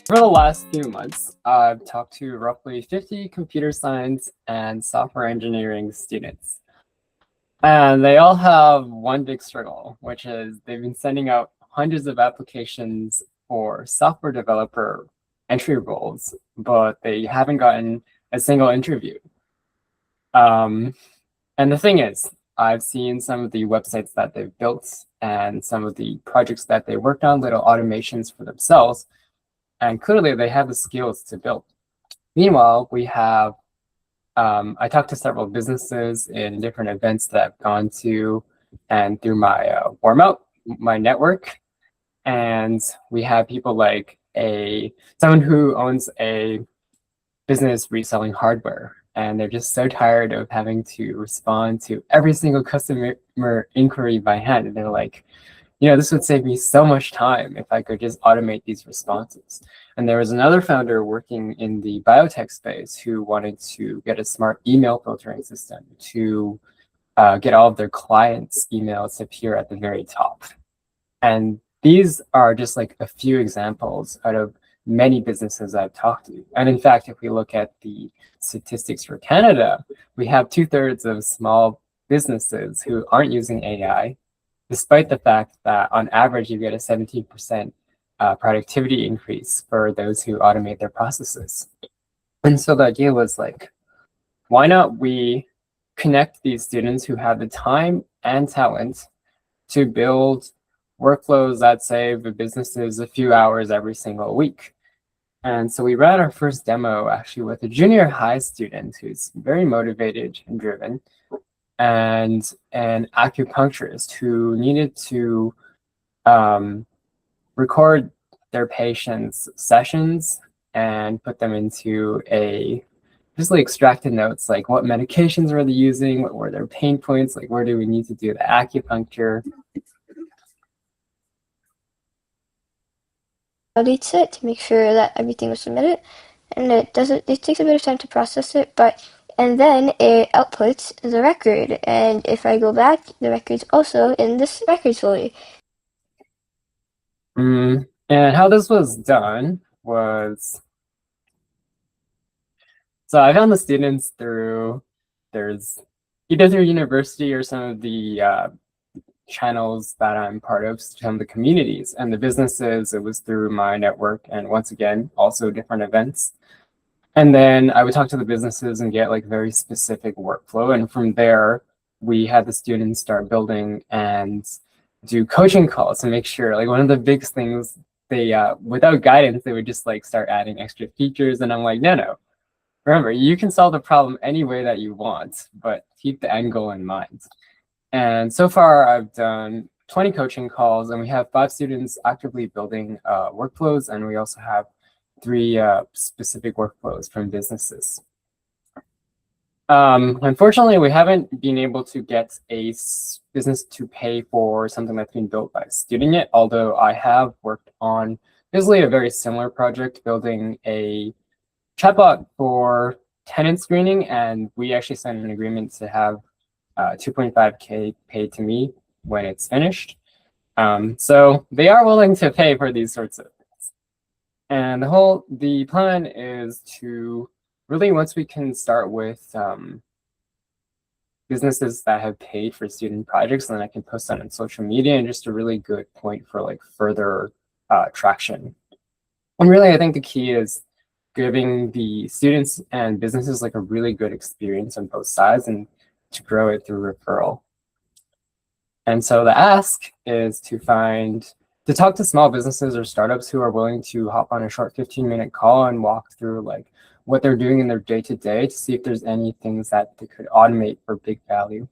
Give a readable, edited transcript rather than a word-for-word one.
For the last few months, I've talked to roughly 50 computer science and software engineering students. And they all have one big struggle, which is they've been sending out hundreds of applications for software developer entry roles, but they haven't gotten a single interview. Um, and the thing is, I've seen some of the websites that they've built and some of the projects that they worked on, little automations for themselves, and clearly they have the skills to build. Meanwhile, we have I talked to several businesses in different events that I've gone to and through my warm up, my network. And we have people like someone who owns a business reselling hardware. And they're just so tired of having to respond to every single customer inquiry by hand. And they're like, this would save me so much time if I could just automate these responses. And there was another founder working in the biotech space who wanted to get a smart email filtering system to get all of their clients' emails to appear at the very top. And these are just like a few examples out of many businesses I've talked to. And in fact, if we look at the statistics for Canada, we have 2/3 of small businesses who aren't using AI, despite the fact that on average, you get a 17% productivity increase for those who automate their processes. And so the idea was like, why not we connect these students who have the time and talent to build workflows that save the businesses a few hours every single week. And so we ran our first demo actually with a junior high student who's very motivated and driven, and an acupuncturist who needed to record their patients' sessions and put them into just like extracted notes, like what medications were they using, what were their pain points, like where do we need to do the acupuncture. Validates it to make sure that everything was submitted, and it takes a bit of time to process it, and then it outputs the record, and if I go back, the record's also in this records folder. And how this was done was, so I found the students there's either through university or some of the channels that I'm part of, some of the communities, and the businesses, it was through my network, and once again, also different events. And then I would talk to the businesses and get like very specific workflow. And from there, we had the students start building and do coaching calls to make sure, like one of the biggest things, they, without guidance, they would just like start adding extra features. And I'm like, no. Remember, you can solve the problem any way that you want, but keep the end goal in mind. And so far, I've done 20 coaching calls, and we have 5 students actively building workflows, and we also have 3 specific workflows from businesses. Unfortunately, we haven't been able to get a business to pay for something that's been built by a student yet, although I have worked on basically a very similar project, building a chatbot for tenant screening, and we actually signed an agreement to have 2.5K paid to me when it's finished. So they are willing to pay for these sorts of things. And the plan is to really, once we can start with businesses that have paid for student projects, then I can post that on social media, and just a really good point for like further traction. And really, I think the key is giving the students and businesses like a really good experience on both sides, and to grow it through referral. And so the ask is to talk to small businesses or startups who are willing to hop on a short 15-minute call and walk through like what they're doing in their day-to-day to see if there's any things that they could automate for big value.